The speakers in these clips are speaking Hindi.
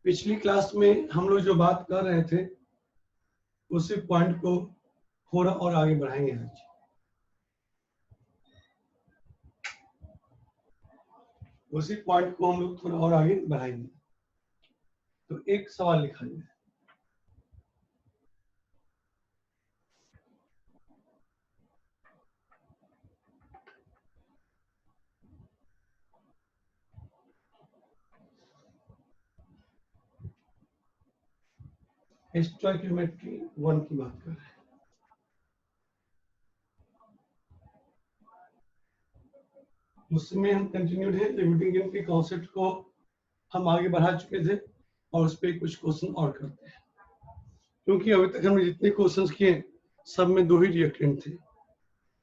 पिछली क्लास में हम लोग जो बात कर रहे थे उसी पॉइंट को थोड़ा और आगे बढ़ाएंगे आज। उसी पॉइंट को हम लोग थोड़ा और आगे बढ़ाएंगे। तो एक सवाल लिखा जाए, स्टोइकियोमेट्री 1 की बात कर रहे हैं। उसमें हम कंटिन्यूड है, लिमिटिंग गेन के कॉन्सेप्ट को हम आगे बढ़ा चुके थे और उस पर कुछ क्वेश्चन और करते हैं, क्योंकि अभी तक हमने जितने क्वेश्चंस किए सब में 2 ही रिएक्टेंट थे।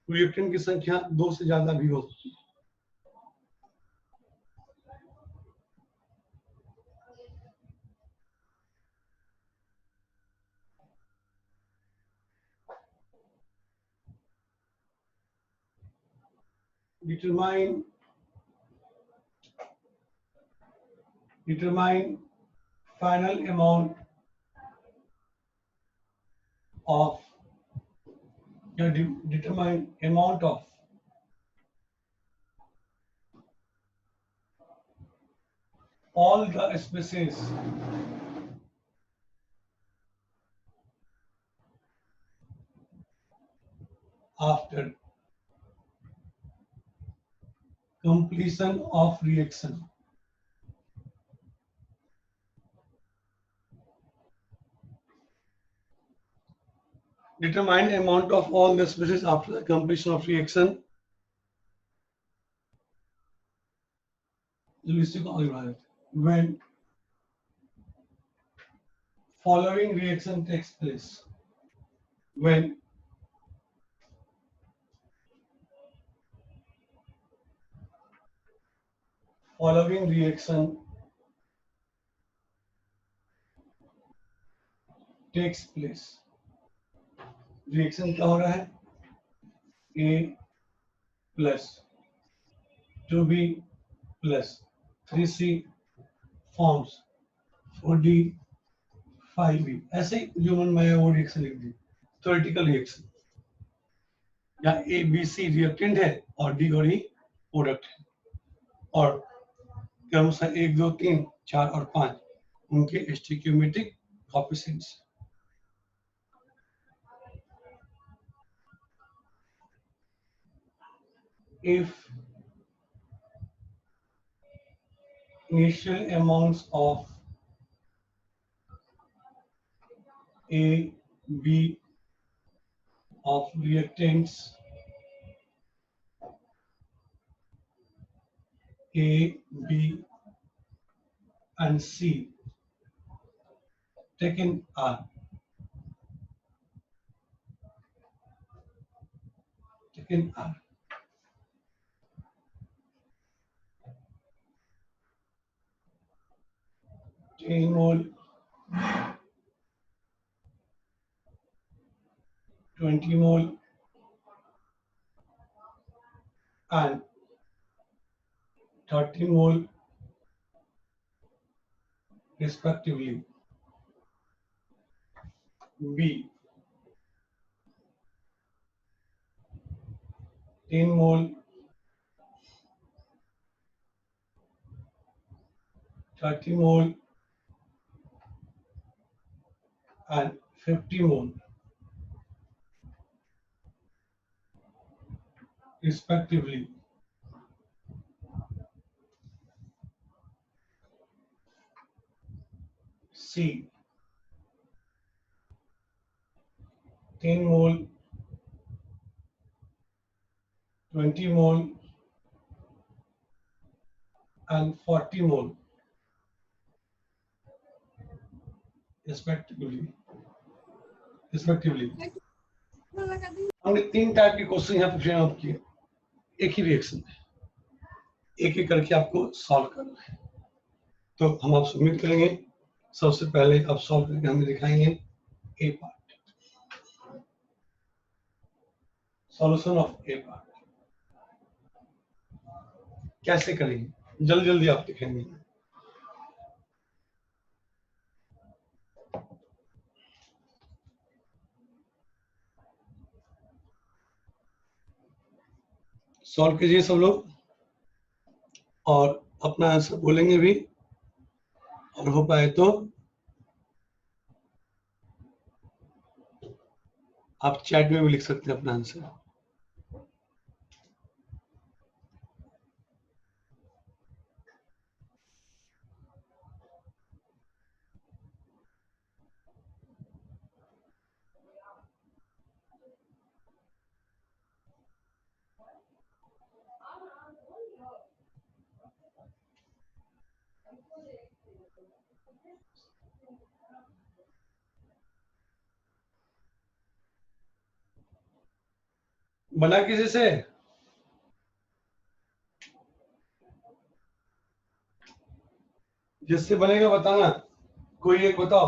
रिएक्टेंट की संख्या 2 से ज्यादा भी हो सकती है। determine final amount of determine amount of all the species after completion of reaction. Determine amount of all the species after the completion of reaction. When following reaction takes place. When following reaction takes place. Reaction क्या हो रहा है? A plus 2B plus 3C forms 4D 5B। ऐसे ही जो मन में आया वो रिएक्शन लिख दी। थ्योरेटिकल रिएक्शन या A B C रिएक्टेंट है और D और E प्रोडक्ट है, और क्रमशः 1 2 3 4 और 5 उनके stoichiometric coefficients. If initial amounts of A, B of reactants A, B and C taken are taken are 10 mole, 20 mole and 30 mole respectively. B 10 mole, 30 mole and 50 mole respectively. C 10 mole, 20 mole and 40 mole respectively. हमने 3 टाइप के क्वेश्चन यहाँ पे फ्रेम अप किए, एक ही रिएक्शन है, एक एक करके आपको सॉल्व करना है। तो हम आपसे उम्मीद करेंगे सबसे पहले आप सॉल्व करके हमें दिखाएंगे A part, solution of A part कैसे करेंगे, जल्दी जल्दी आप दिखाएंगे। सॉल्व कीजिए सब लोग और अपना आंसर बोलेंगे भी, और हो पाए तो आप चैट में भी लिख सकते हैं अपना आंसर। बना किसी से? जिससे बनेगा बताना, कोई एक बताओ,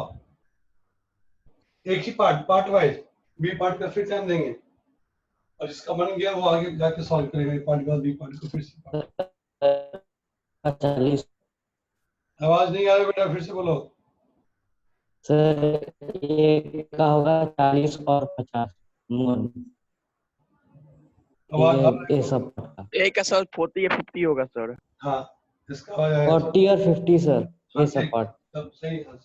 एक ही पार्ट वाइज, बी पार्ट का फिर टाइम देंगे, और जिसका बन गया वो आगे जाके सॉल्व करेगा, ए पार्ट के बाद बी पार्ट को फिर सी पार्ट। 40 आवाज नहीं आ रही बेटा, फिर से बोलो। सर, ये का होगा 40 और 50 मोल, आवाज आ ये रही है? सब का एक का सर 40 या 50 होगा सर। हाँ, इसका आवाज आया तो 40 और 50 सर, हाँ ये सब ठीक, पार्ट। सब सही है।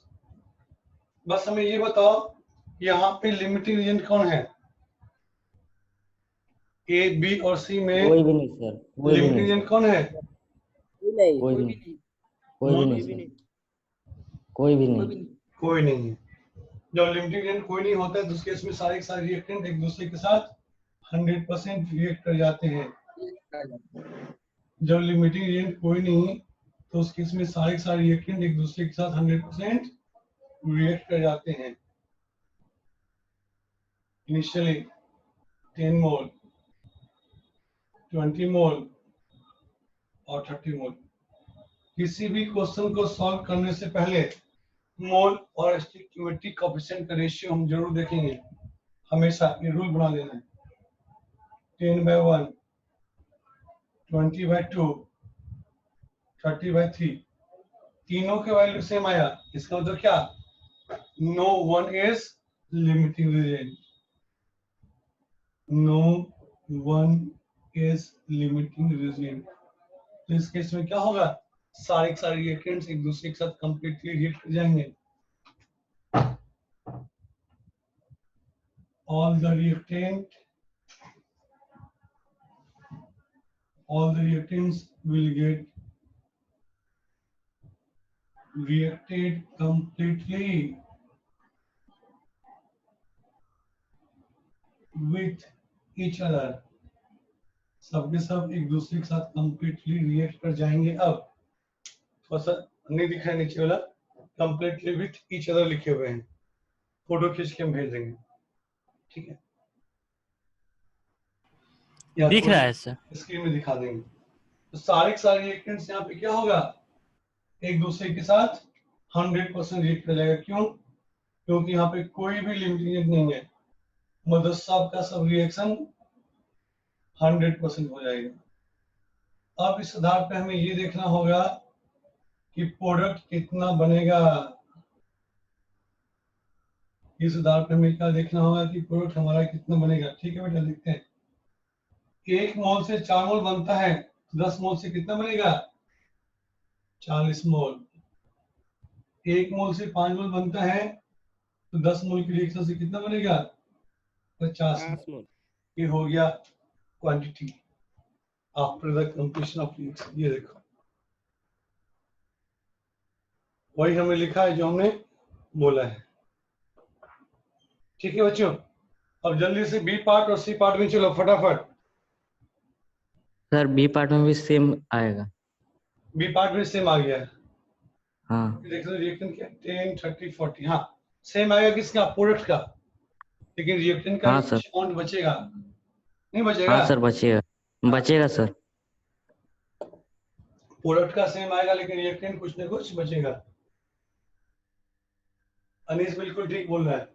बस हमें ये बताओ, यहाँ पे लिमिटिंग रीजन कौन है? ए बी और सी में कोई भी नहीं सर, कोई भी लिमिटिंग नहीं रीजन सर, कौन है? कोई भी नहीं, कोई भी नहीं सर, कोई भी नहीं। कोई नहीं है। जब लिमिटिंग रीजन कोई नहीं होता है तो उस केस में सारे के सारे रिएक्टेंट एक दूसरे के साथ 100% रिएक्ट कर जाते हैं। जब लिमिटिंग रीजन कोई नहीं तो उस केस में सारे के सारे रिएक्टेंट एक दूसरे के साथ 100% रिएक्ट कर जाते हैं। इनिशियली 10 मोल, 20 मोल और 30 मोल। किसी भी क्वेश्चन को सॉल्व करने से पहले मोल और स्टिक्योरिटी कोएफिशिएंट का रेशियो हम जरूर देखेंगे, हमेशा ये रूल बना लेना है। 10/1, 20/2, 30/3, तीनों के वैल्यू सेम आया, इसका मतलब क्या? No one is limiting reason, no one is limiting reason. तो इस केस में क्या होगा? सारे के सारे रिएक्टेंट्स एक दूसरे के साथ कंप्लीटली रिएक्ट कर जाएंगे। all the reactant all the reactants will get reacted completely with each other। सबके सब एक दूसरे के साथ कंप्लीटली रिएक्ट कर जाएंगे। अब थोड़ा सा नहीं दिख रहा है नीचे वाला, कंप्लीटली विथ ईच अदर लिखे हुए हैं, फोटो खींच के हम भेज देंगे, ठीक है? या दिख रहा है सर। स्क्रीन में दिखा देंगे। तो सारे के सारे रिएक्टेंट्स यहाँ पे क्या होगा? एक दूसरे के साथ 100% रिएक्ट कर जाएगा। क्यों? क्योंकि यहाँ पे कोई भी लिमिटेड नहीं है, मतलब सबका सब रिएक्शन 100% हो जाएगा। अब इस आधार पे हमें ये देखना होगा कि प्रोडक्ट कितना बनेगा। इस आधार पे हमें क्या देखना होगा कि प्रोडक्ट हमारा कितना बनेगा। ठीक है बेटा, देखते हैं। 1 मोल से 4 मोल बनता है, 10 मोल से कितना बनेगा? 40 मोल। 1 मोल से 5 मोल बनता है तो 10 मोल की रिएक्शन से कितना बनेगा? 50 मोल। ये हो गया quantity after the completion of reaction. ये देखो, वही हमने लिखा है जो हमने बोला है। ठीक है बच्चों, अब जल्दी से बी पार्ट और सी पार्ट में चलो फटाफट। सर बी पार्ट में भी सेम आएगा। बी पार्ट में सेम आ गया है। हाँ देखो रिएक्टेंट क्या, 10, 30, 40, हाँ सेम आएगा किसका? प्रोडक्ट का। लेकिन रिएक्टेंट का हाँ सर, कुछ अमाउंट बचेगा, नहीं बचेगा? हाँ सर बचेगा, बचेगा सर। प्रोडक्ट का सेम आएगा लेकिन रिएक्टेंट कुछ ना कुछ बचेगा। अनीस बिल्कुल ठीक बोल रहा है।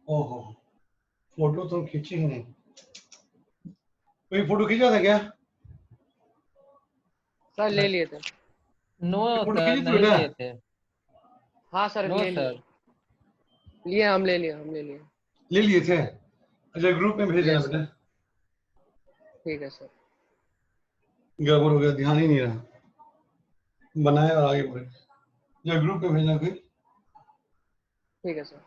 ओहो, फोटो तो खींची ही नहीं। कोई फोटो खींचा था क्या? सर ले लिए थे। नो फोटो सर खींची थी नहीं बेटा? लिए थे। हाँ सर नो ले लिए। सर। लिए हम ले लिए हम ले लिए। ले लिए थे? अच्छा, ग्रुप में भेज देना Yes, बेटा। ठीक है सर। गड़बड़ हो गया, ध्यान ही नहीं रहा, बनाए और आगे बढ़े। या ग्रुप में भेजना कोई। ठीक है सर।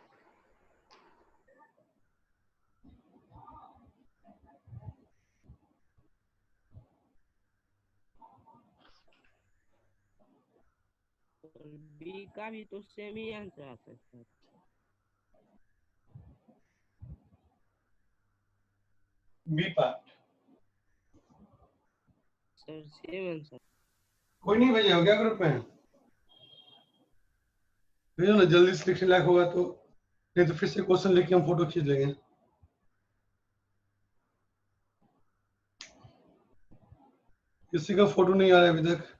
बी का भी तो सेम ही आंसर आ सकता है B part sir, same answer. कोई नहीं भेजा हो क्या ग्रुप में? भेजो ना जल्दी से, लिखने लायक होगा तो, नहीं तो फिर से क्वेश्चन लेके हम फोटो खींच लेंगे। किसी का फोटो नहीं आ रहा है अभी तक।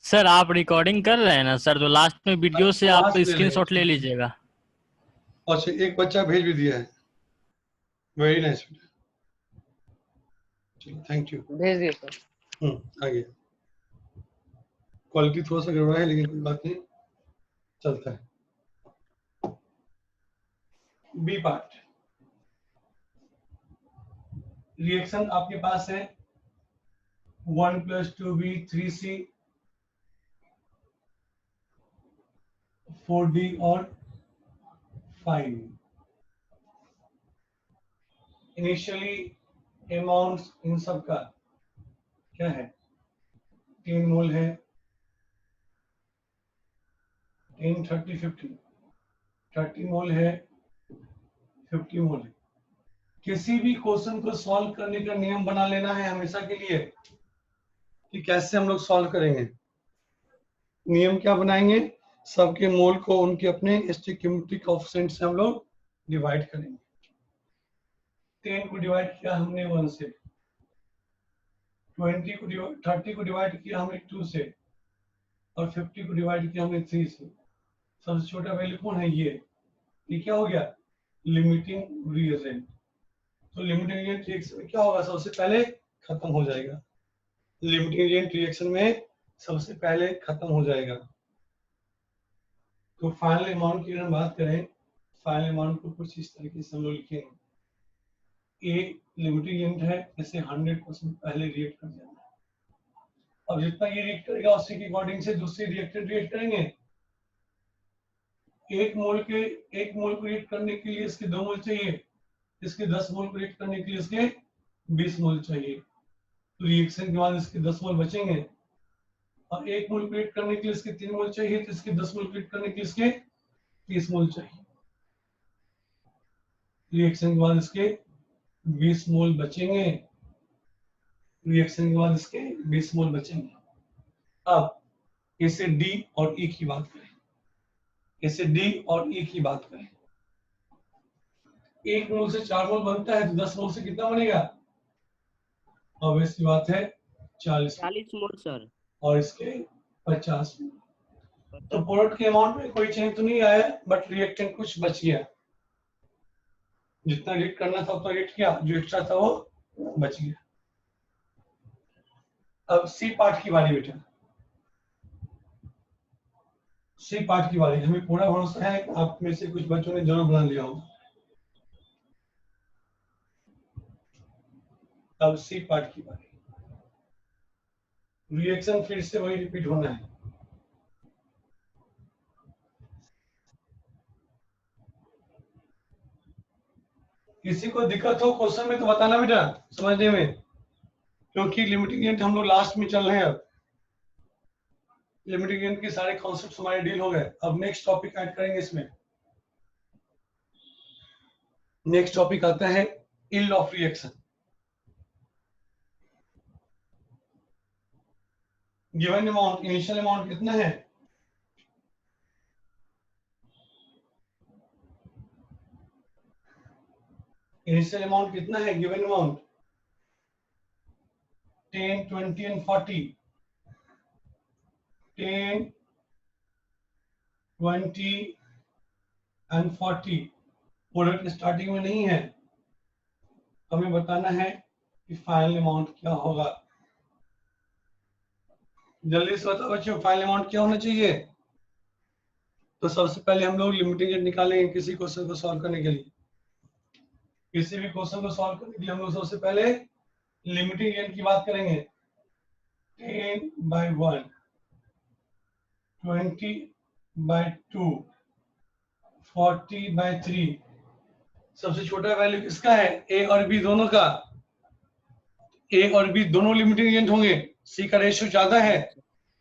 सर आप रिकॉर्डिंग कर रहे हैं ना सर, तो लास्ट में वीडियो से आप लास्ट ले स्क्रीनशॉट ले लेंगे। लीजिएगा। अच्छा, एक बच्चा भेज भी दिया है, वेरी नाइस। चलो, थैंक यू। भेज दिए सर। आगे क्वालिटी थोड़ा सा गड़बड़ा है, लेकिन कोई बात नहीं, चलता है। बी पार्ट, रिएक्शन आपके पास है 1 + 2b 3c 4d और 5। इनिशियली अमाउंट्स इन सब का क्या है? 10 मोल है, 10 30 50, 30 मोल है, 50 मोल है। किसी भी क्वेश्चन को सॉल्व करने का नियम बना लेना है हमेशा के लिए कि कैसे हम लोग सॉल्व करेंगे। नियम क्या बनाएंगे? सबके मोल को उनके अपने स्टोइकियोमेट्रिक कोएफिशिएंट से हम लोग डिवाइड करेंगे। 10 को डिवाइड किया हमने 1 से, 30 को डिवाइड किया हमने 2 से, और 50 को डिवाइड किया हमने 3 से। सबसे छोटा वैल्यू कौन है? ये क्या हो गया? Limiting reagent. तो लिमिटिंग रिएजेंट रिएक्शन में क्या होगा? सबसे पहले खत्म हो जाएगा। लिमिटिंग रिएजेंट रिएक्शन में सबसे पहले खत्म हो जाएगा। तो फाइनल अमाउंट की अगर हम बात करें, फाइनल अमाउंट को कुछ इस तरीके से हम लोग लिखेंगे। एक लिमिटिंग रिएजेंट है, इसे 100% पहले रिएक्ट कर जाना है। अब जितना ये रिएक्ट करेगा उसी के अकॉर्डिंग से दूसरे रिएक्टेंट रिएक्ट करेंगे। एक मोल को रिएक्ट करने के लिए इसके 2 मोल चाहिए, इसके 10 मोल को रिएक्ट करने के लिए इसके 20 मोल चाहिए। तो रिएक्शन के बाद इसके 10 मोल बचेंगे, और एक मोल को रिएक्ट करने के लिए इसके 3 मोल चाहिए, तो इसके 10 मोल को रिएक्ट करने के लिए इसके 30 मोल चाहिए। रिएक्शन के बाद इसके 20 मोल बचेंगे, रिएक्शन के बाद इसके 20 मोल बचेंगे। अब इसे डी और ई की बात करें, इसे डी और ई की बात करें। एक मोल से 4 मोल बनता है, तो 10 मोल से कितना बनेगा? अब इसकी बात है 40 मोल सर, और इसके 50 मोल। तो प्रोडक्ट के अमाउंट में कोई चेंज तो नहीं आया, बट रिएक्टेंट कुछ बच गया। जितना रिएक्ट करना था उतना रिएक्ट किया, जो एक्स्ट्रा था वो बच गया। अब सी पार्ट की बारी बेटा, सी पार्ट की बारी। हमें पूरा भरोसा है आप में से कुछ बच्चों ने जरूर बना लिया होगा। अब सी पार्ट की बारी, रिएक्शन फिर से वही रिपीट होना है। किसी को दिक्कत हो क्वेश्चन में तो बताना बेटा, समझने में, क्योंकि लिमिटिंग एजेंट हम लोग लास्ट में चल रहे हैं। अब लिमिटिंग एजेंट के सारे कॉन्सेप्ट हमारे डील हो गए। अब नेक्स्ट टॉपिक ऐड करेंगे इसमें। नेक्स्ट टॉपिक आता है yield of reaction. Given amount, initial amount कितना है? इनिशियल अमाउंट कितना है? Given amount 10, 20 and 40। 10, 20 and 40 product starting में नहीं है, हमें बताना है कि फाइनल अमाउंट क्या होगा। जल्दी से बताओ बच्चों, फाइनल अमाउंट क्या होना चाहिए। तो सबसे पहले हम लोग लिमिटिंग एंड निकालेंगे किसी क्वेश्चन को सॉल्व करने के लिए। किसी भी क्वेश्चन को सॉल्व करने के लिए हम लोग सबसे पहले लिमिटिंग एंड की बात करेंगे। 10/1, 20/2, 40/3। सबसे छोटा वैल्यू किसका है, ए और बी दोनों का। ए और बी दोनों लिमिटिंग एजेंट होंगे, सी का रेशियो ज्यादा है,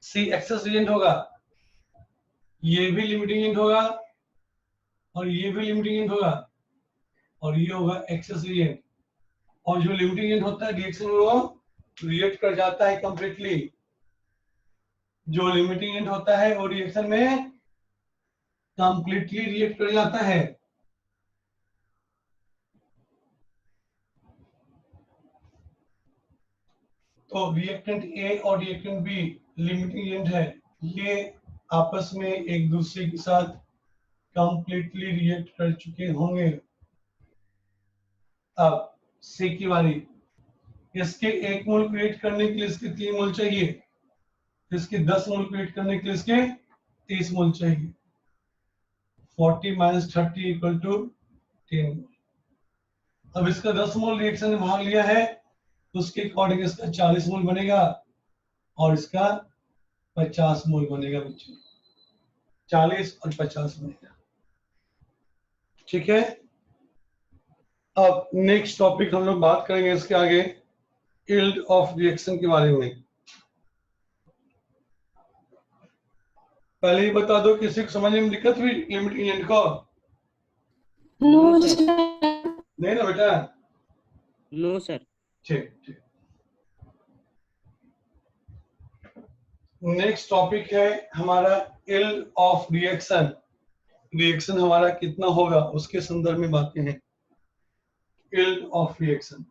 सी एक्सेस एजेंट होगा। ये भी लिमिटिंग एजेंट होगा और ये भी लिमिटिंग एजेंट होगा और ये होगा एक्सेस एजेंट। और जो लिमिटिंग एजेंट होता है रिएक्शन में वो रिएक्ट कर जाता है कंप्लीटली। जो लिमिटिंग एजेंट होता है वो रिएक्शन में कंप्लीटली रिएक्ट कर जाता है। तो रिएक्टेंट ए और रिएक्टेंट बी लिमिटिंग एजेंट है, ये आपस में एक दूसरे के साथ कंप्लीटली रिएक्ट कर चुके होंगे। अब सी की बारी। इसके 1 मोल क्रिएट करने के लिए इसके 3 मोल चाहिए, इसके 10 मोल क्रिएट करने के लिए इसके 30 मोल चाहिए। 40 - 30 = 10। अब इसका 10 मोल रिएक्शन में भाग लिया है तो उसके अकॉर्डिंग इसका 40 मोल बनेगा और इसका 50 मोल बनेगा बच्चों। 40 और 50 बनेगा, ठीक है। अब नेक्स्ट टॉपिक हम लोग बात करेंगे इसके आगे यील्ड ऑफ रिएक्शन के बारे में। पहले ही बता दो, किसी को समझ में दिक्कत हुई लिमिटिंग एजेंट को? No sir. नहीं ना बेटा? No sir. ठीक ठीक। नेक्स्ट टॉपिक है हमारा यील्ड ऑफ रिएक्शन। रिएक्शन हमारा कितना होगा उसके संदर्भ में बातें हैं। यील्ड ऑफ रिएक्शन,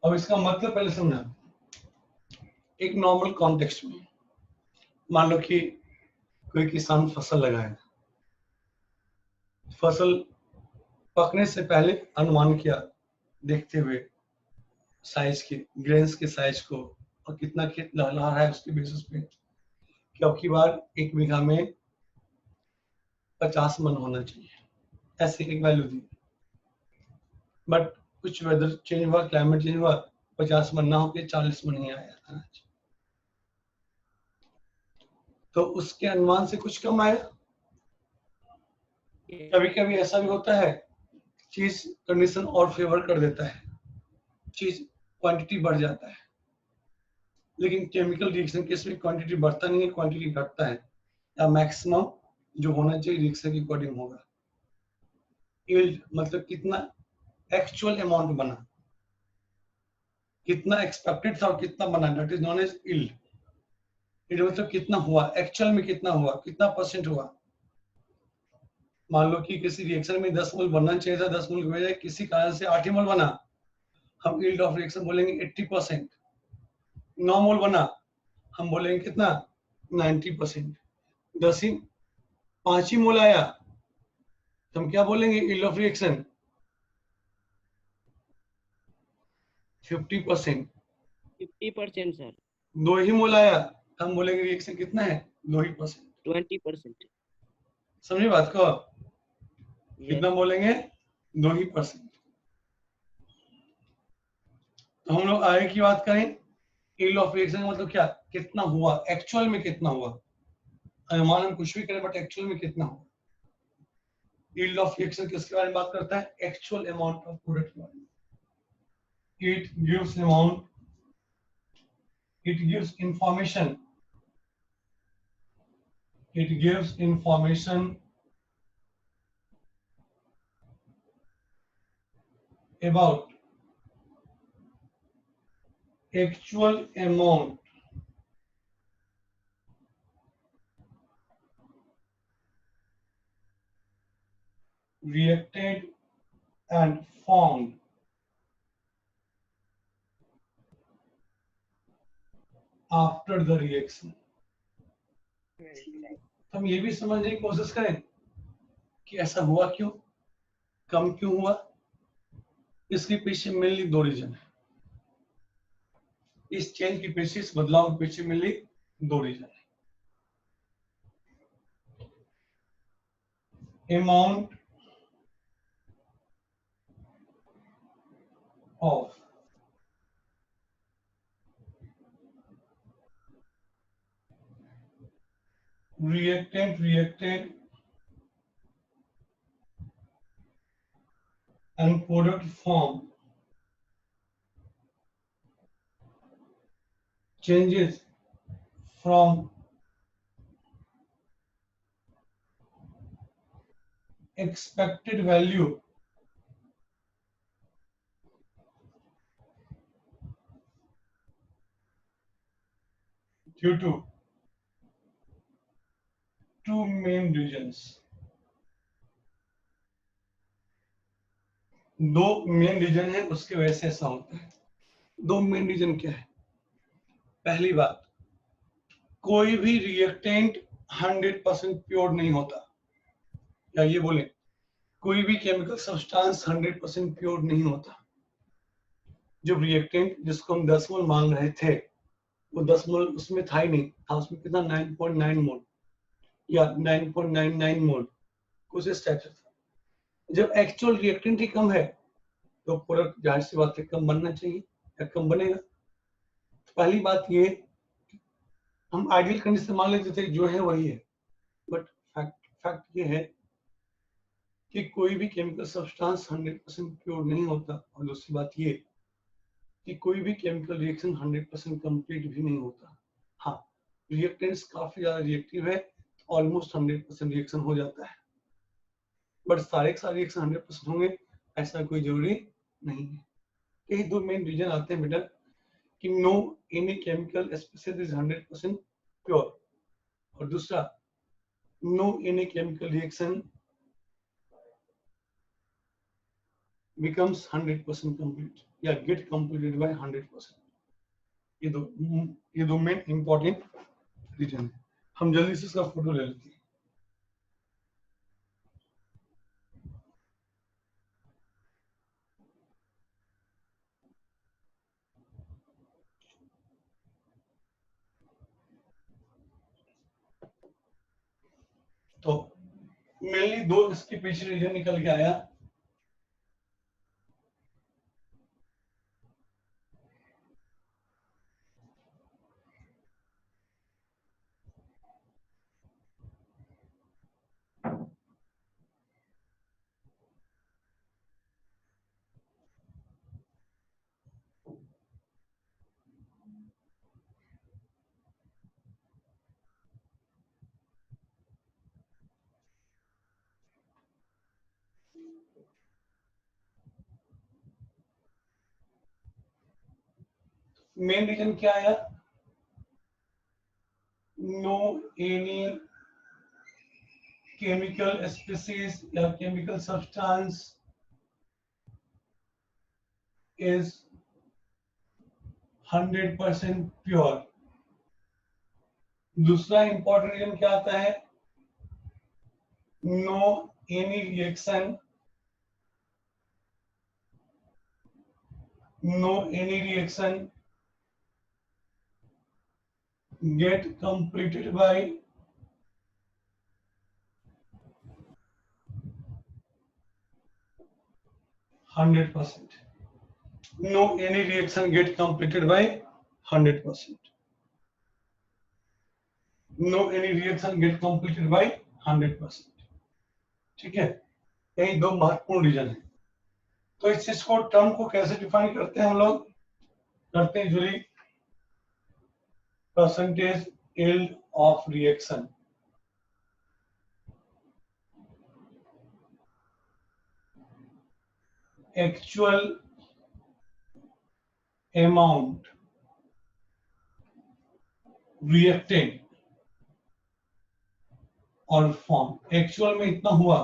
अब इसका मतलब पहले समझा। एक नॉर्मल कॉन्टेक्स्ट में मान लो कि कोई किसान फसल लगाए, फसल पकने से पहले अनुमान किया देखते हुए साइज के, ग्रेन्स के साइज को और कितना खेत लहलहा रहा है उसके बेसिस पे कि अब की बार 1 बीघा में 50 मन होना चाहिए, ऐसे एक वैल्यू दी। बट कुछ वेदर चेंज हुआ, क्लाइमेट चेंज हुआ, 50 मन ना होकर 40 मन ही आया था। तो उसके अनुमान से कुछ कम आया। कभी कभी ऐसा भी होता है, चीज कंडीशन और फेवर कर देता है, चीज क्वांटिटी बढ़ जाता है। लेकिन केमिकल रिएक्शन केस में क्वांटिटी बढ़ता नहीं है, क्वांटिटी घटता है, या मैक्सिमम जो होना चाहिए रिएक्शन के अकॉर्डिंग होगा। यील्ड मतलब कितना एक्चुअल अमाउंट बना, कितना एक्सपेक्टेड था और कितना बना, that is known as yield. Yield मतलब कितना हुआ, एक्चुअल में कितना हुआ, कितना परसेंट हुआ। मान लो कि किसी रिएक्शन में 10 मोल बनना चाहिए था, 10 मोल की बजाय किसी कारण से 8 मोल बना, हम यील्ड ऑफ रिएक्शन बोलेंगे 80%। 9 मोल बना, हम बोलेंगे कितना, 90%। 5 ही मोल आया तो हम क्या बोलेंगे, यील्ड ऑफ रिएक्शन 50%। 50% सर। 2 ही मोल आया तो हम बोलेंगे रिएक्शन कितना है, 2 ही %। 20%। समझे बात को? कितना बोलेंगे, 2 ही %। तो हम लोग आगे की बात करें, यील्ड ऑफ रिएक्शन मतलब क्या, कितना हुआ, एक्चुअल में कितना हुआ। अनुमान हम कुछ भी करें बट एक्चुअल में कितना हुआ। यील्ड ऑफ रिएक्शन किसके बारे में बात करता है, एक्चुअल अमाउंट ऑफ प्रोडक्ट के बारे में। It gives amount, it gives information, it gives information about actual amount reacted and formed after the reaction. हम ये भी समझने की कोशिश करें कि ऐसा हुआ क्यों, कम क्यों हुआ। इसके पीछे मेनली दो रीजन है। इस चेंज के पीछे, इस बदलाव के पीछे मेनली दो रीजन है। Amount of reactant reacted and product form changes from expected value due to two main reasons। दो मेन रीजन है, उसकी वजह से ऐसा होता है। दो मेन रीजन क्या है? पहली बात, कोई भी रिएक्टेंट 100% प्योर नहीं होता, या ये बोले कोई भी केमिकल सब्सटेंस 100% प्योर नहीं होता। जो रिएक्टेंट जिसको हम 10 मोल मांग रहे थे, वो 10 मोल उसमें था ही नहीं, था उसमें कितना 9.9 मोल या 9.99 मोल, कुछ इस टाइप से था। जब एक्चुअल रिएक्टेंट ही कम है तो प्रोडक्ट जाहिर सी बात है कम बनना चाहिए या कम बनेगा। तो पहली बात ये, हम आइडियल कंडीशन मान लेते थे जो है वही है, बट फैक्ट ये है कि कोई भी केमिकल सब्सटेंस 100% प्योर नहीं होता। और दूसरी बात ये कि कोई भी केमिकल रिएक्शन 100% कंप्लीट भी नहीं होता। हाँ, रिएक्टेंट्स काफी ज्यादा रिएक्टिव है, ऑलमोस्ट 100% रिएक्शन हो जाता है, बट सारे के सारे रिएक्शन 100% होंगे ऐसा कोई जरूरी नहीं है। यही दो मेन रीजन आते हैं बेटा कि no any chemical species is 100% pure, और दूसरा no any chemical reaction becomes 100% complete या get completed by 100%। ये दो मेन इंपॉर्टेंट रीजन है। हम जल्दी से इसका फोटो ले लेते हैं। तो मेनली दो इसके पीछे रीजन निकल के आया। मेन रीजन क्या आया? नो एनी केमिकल स्पीशीज या केमिकल सब्सटेंस इज 100% प्योर। दूसरा इंपॉर्टेंट रीजन क्या आता है? No any reaction get completed by 100%। No any reaction get completed by 100%। No any reaction get completed by 100%। ठीक है, यही दो महत्वपूर्ण रीजन है। तो इस चीज को, टर्म को कैसे डिफाइन करते हैं हम लोग? करते हैं usually percentage yield of reaction. Actual amount reacted और फॉर्म। एक्चुअल में इतना हुआ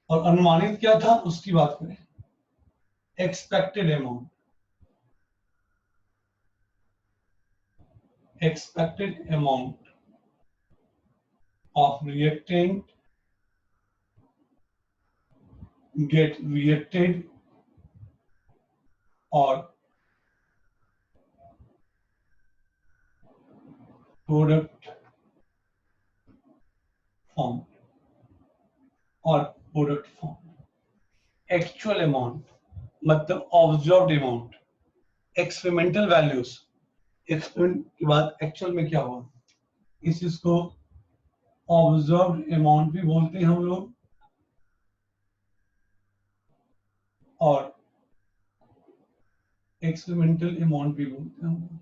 और अनुमानित क्या था उसकी बात करें, expected amount. expected amount of reactant get reacted or product form or product form. Actual amount मतलब observed amount, experimental values, experiment के बाद एक्चुअल में क्या हुआ, इस चीज को ऑब्जर्व्ड अमाउंट भी बोलते हैं हम लोग, और एक्सपेरिमेंटल अमाउंट भी बोलते हैं हम लोग।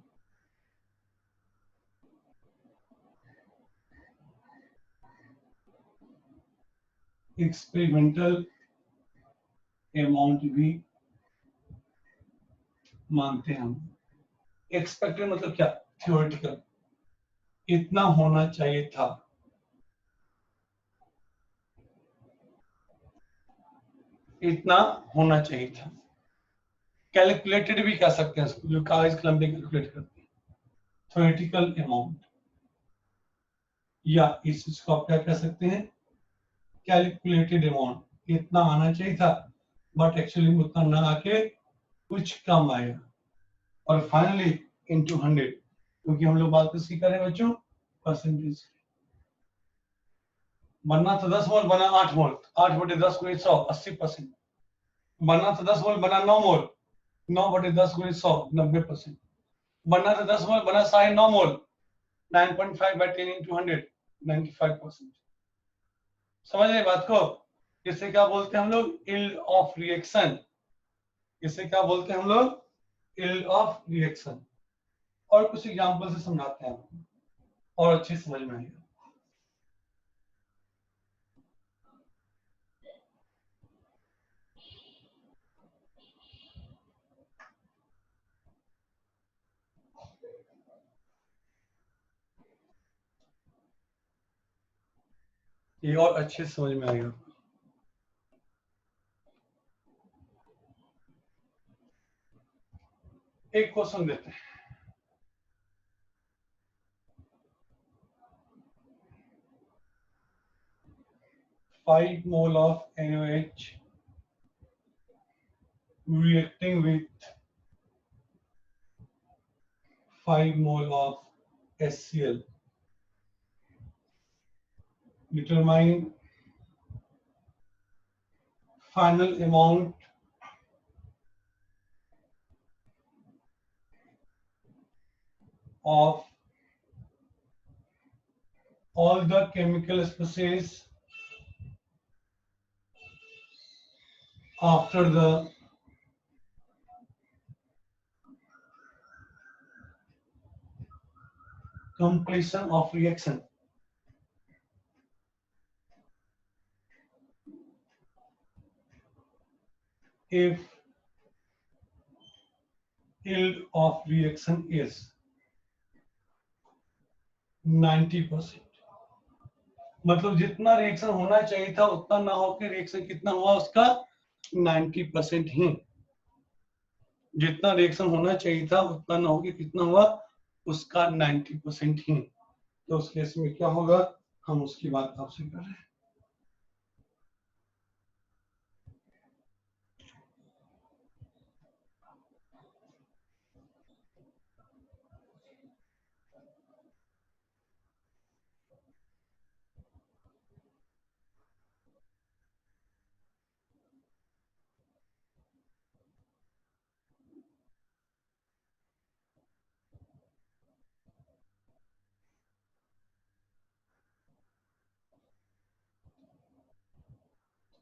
एक्सपेरिमेंटल अमाउंट भी मानते हैं हम। एक्सपेक्टेड मतलब क्या, थ्योरेटिकल, इतना होना चाहिए था, इतना होना चाहिए था। कैलकुलेटेड भी कह सकते हैं, जो कागज कलम पे कैलकुलेट करते हैं, थ्योरेटिकल अमाउंट, या इस चीज को आप क्या कह सकते हैं, कैलकुलेटेड अमाउंट, इतना आना चाहिए था बट एक्चुअली उतना ना आके कुछ कम आया। और फाइनली इनटू 100, क्योंकि हम लोग बात किसकी कर रहे हैं बच्चों, परसेंटेज। बनना था 10 मोल, बना 8 मोल, 8 बटे 10 गुणे 100, 80%। बनना था 10 मोल, बना 9 मोल, 9 बटे 10 गुणे 100, 90%। बनना था 10 मोल, बना 9.5 मोल, 9.5 by 10 into 100, 95%। समझ रहे बात को? इसे क्या बोलते हैं हम लोग, यील्ड ऑफ रिएक्शन। इसे क्या बोलते हैं हम लोग, यील्ड ऑफ रिएक्शन। और कुछ एग्जांपल से समझाते हैं आपको और अच्छे समझ में आएगा। ये और अच्छे से समझ में आएगा। एक क्वेश्चन देते हैं, five mole of NaOH reacting with 5 mole of HCl. Determine final amount of all the chemical species after the completion of reaction. If yield of reaction is 90%, मतलब जितना रिएक्शन होना चाहिए था उतना ना होकर रिएक्शन कितना हुआ उसका 90% ही। जितना रिएक्शन होना चाहिए था उतना ना होकर कितना हुआ उसका 90% ही। तो उस केस में क्या होगा, हम उसकी बात आपसे कर रहे हैं।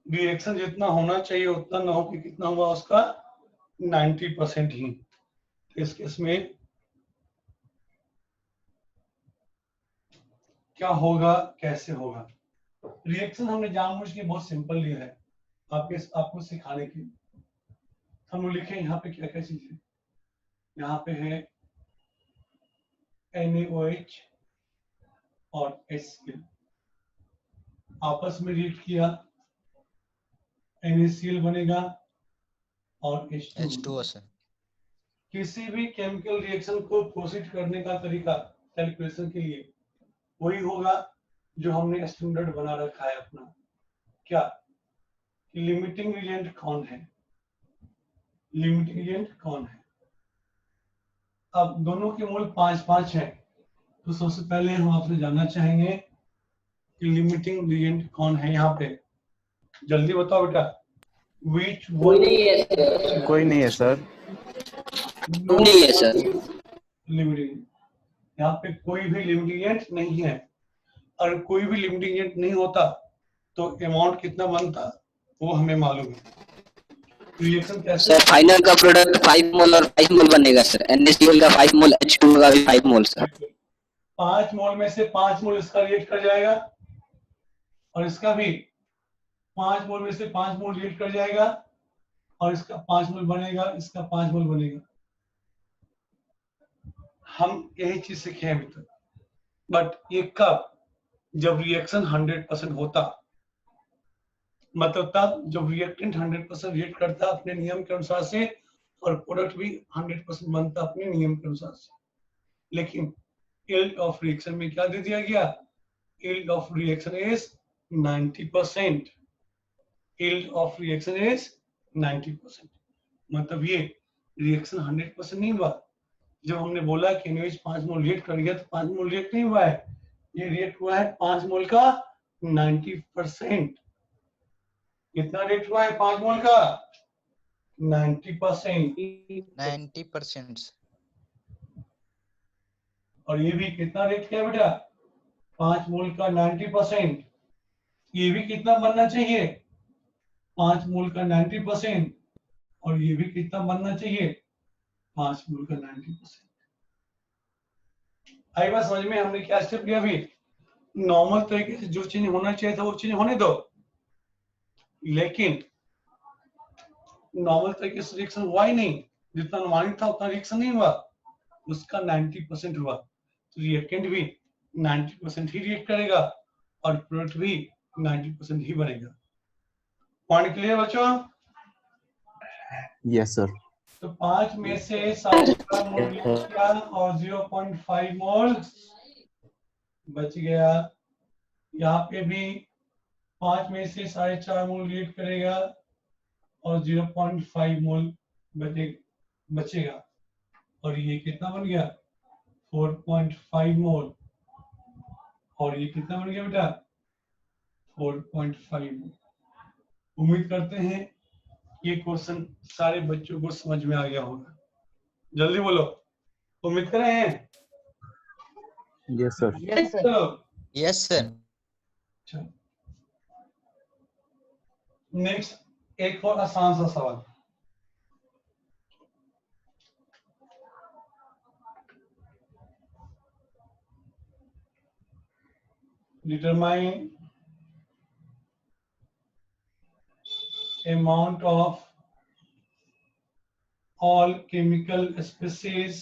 रिएक्शन जितना होना चाहिए उतना ना हो कि कितना हुआ उसका 90% ही। इस केस में क्या होगा, कैसे होगा। रिएक्शन हमने जानबूझ के बहुत सिंपल लिया है आपको सिखाने के लिए। हम लोग लिखे यहाँ पे क्या क्या चीज है, यहाँ पे है NaOH और HCl आपस में रिएक्ट किया, NaCl बनेगा और H2O। किसी भी केमिकल रिएक्शन को प्रोसीड करने का तरीका कैलकुलेशन के लिए वही होगा जो हमने स्टैंडर्ड बना रखा है अपना। क्या लिमिटिंग रिएजेंट कौन है, लिमिटिंग रिएजेंट कौन है। अब दोनों के मोल 5-5 है, तो सबसे पहले हम आपसे जानना चाहेंगे कि लिमिटिंग रिएजेंट कौन है यहाँ पे। जल्दी बताओ बेटा। विच वन कोई नहीं है सर। नो नहीं है सर। लिमिटिंग, यहाँ पे कोई भी लिमिटिंग एजेंट नहीं है। और कोई भी लिमिटिंग एजेंट नहीं होता तो अमाउंट कितना बनता वो हमें मालूम है। रिएक्शन कैसे सर फाइनल का प्रोडक्ट 5 मोल और 5 मोल बनेगा सर। NaCl का 5 मोल, H2O का भी 5 मोल सर। 5 मोल में से 5 मोल इसका रिएक्ट कर जाएगा और इसका भी 5 मोल में से 5 मोल रिएक्ट कर जाएगा और इसका 5 मोल बनेगा, इसका 5 मोल बनेगा। हम यही चीज सीखे अभी तक। बट ये कब, जब रिएक्शन 100% होता, मतलब तब जब रिएक्टेंट 100% रिएक्ट करता अपने नियम के अनुसार से और प्रोडक्ट भी 100% बनता अपने नियम के अनुसार से। लेकिन यील्ड ऑफ रिएक्शन में क्या दे दिया गया, yield of reaction is 90%। Yield of reaction is 90%, मतलब ये रिएक्शन 100% नहीं हुआ। जब हमने बोला कि NaOH 5 मोल रिएक्ट कर गया तो 5 मोल रिएक्ट नहीं हुआ है, ये रिएक्ट हुआ है 5 मोल का 90%। कितना रिएक्ट हुआ है 5 मोल का 90%। 90%। और ये भी कितना रिएक्ट किया बेटा 5 मोल का 90%। ये भी कितना बनना चाहिए 5 मोल का 90%। और ये भी कितना बनना चाहिए 5 मोल का 90%। आई बात समझ में। हमने क्या स्टेप लिया अभी, नॉर्मल तरीके से जो चीज होना चाहिए था वो चीज होने दो, लेकिन नॉर्मल तरीके से रिएक्शन हुआ ही नहीं, जितना अनुमानित था उतना रिएक्शन नहीं हुआ, उसका 90% हुआ। तो रिएक्टेंट भी 90% ही रिएक्ट करेगा और प्रोडक्ट भी 90% ही बनेगा। पॉइंट क्लियर बच्चों? Yes sir. तो 5 में से 4.5 मोल रिएक्ट किया और 0.5 मोल बच गया। यहाँ पे भी 5 में से 4.5 मोल रिएक्ट करेगा और 0.5 मोल बचेगा। और ये कितना बन गया 4.5 मोल। और ये कितना बन गया बेटा 4.5 मोल। उम्मीद करते हैं ये क्वेश्चन सारे बच्चों को समझ में आ गया होगा। जल्दी बोलो, उम्मीद कर रहे हैं? Yes sir. चलो यस सर। नेक्स्ट एक और आसान सा सवाल। Determine amount of all chemical species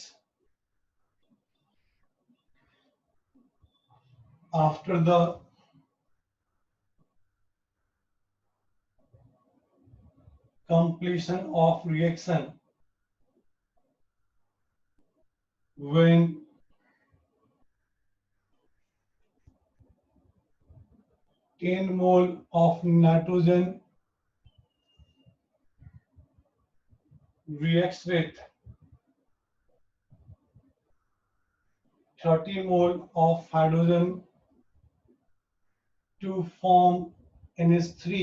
after the completion of reaction when ten mole of nitrogen reacts with 30 mole of hydrogen to form NH3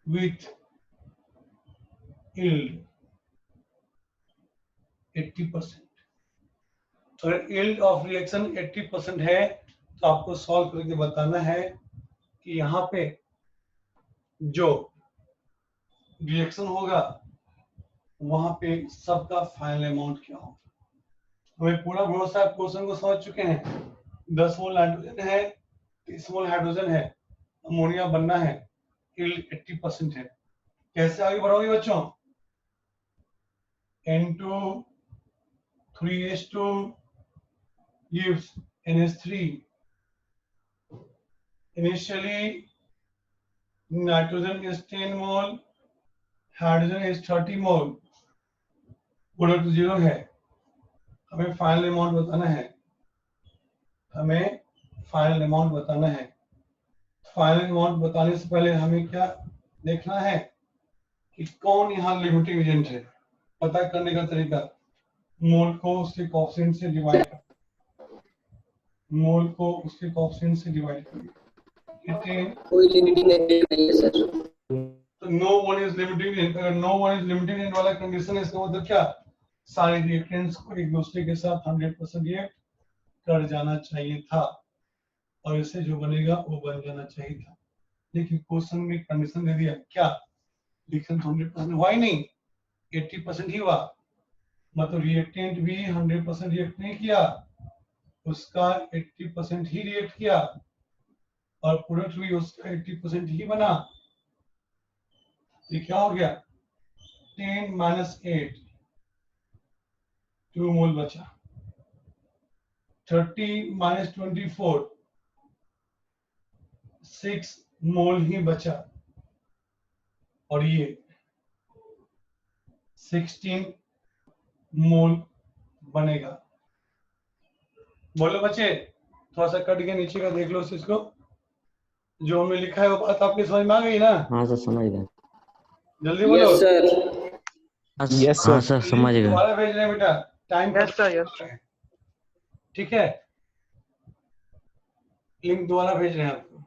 with yield 80%। अगर yield of reaction 80% है तो आपको सॉल्व करके बताना है कि यहाँ पे जो रिएक्शन होगा वहां पे सबका फाइनल अमाउंट क्या होगा। हमें पूरा भरोसा है, क्वेश्चन को समझ चुके हैं। 10 मोल नाइट्रोजन है, 30 मोल हाइड्रोजन है, अमोनिया बनना है, यील्ड 80% है। कैसे आगे बढ़ोगे बच्चों? N2 3H2 gives NH3। Initially nitrogen is 10 mole, hydrogen is 30 mole, product 0 है, हमें फाइनल अमाउंट बताना है, हमें फाइनल अमाउंट बताना है। फाइनल अमाउंट बताने से पहले हमें क्या देखना है कि कौन यहाँ लिमिटिंग एजेंट है। पता करने का तरीका, मोल को उसके कोएफिशिएंट से डिवाइड कर, मोल को उसके कोएफिशिएंट से डिवाइड कर। कोई लिमिटिंग एजेंट नहीं है सर। तो no one is limiting agent, अगर no one is limiting agent वाला कंडीशन है, इसका मतलब क्या, सारे रिएक्टेंट्स को एक दूसरे के साथ 100% रिएक्ट कर जाना चाहिए था और इससे जो बनेगा वो बन जाना चाहिए था। लेकिन क्वेश्चन में कंडीशन दे दिया क्या, रिएक्शन 100%, व्हाई नहीं 80% ही हुआ, मतलब रिएक्टेंट भी 100% रिएक्ट नहीं किया, उसका 80% ही रिएक्ट किया और प्रोडक्ट भी उसका 80% ही बना। ये क्या हो गया, 10 - 8 2 मोल बचा, 30 - 24 6 मोल ही बचा और ये 16 मोल बनेगा। बोलो बच्चे, थोड़ा सा कट के नीचे का देख लो इसको, जो हमने लिखा है वो बात आपके समझ में आ गई ना? हाँ सर समझ गए। जल्दी बोलो। Yes, हाँ sir. सर समझ गए। दोबारा भेज रहे हैं बेटा, टाइम यस सर, यस। ठीक है, लिंक दोबारा भेज रहे हैं आपको।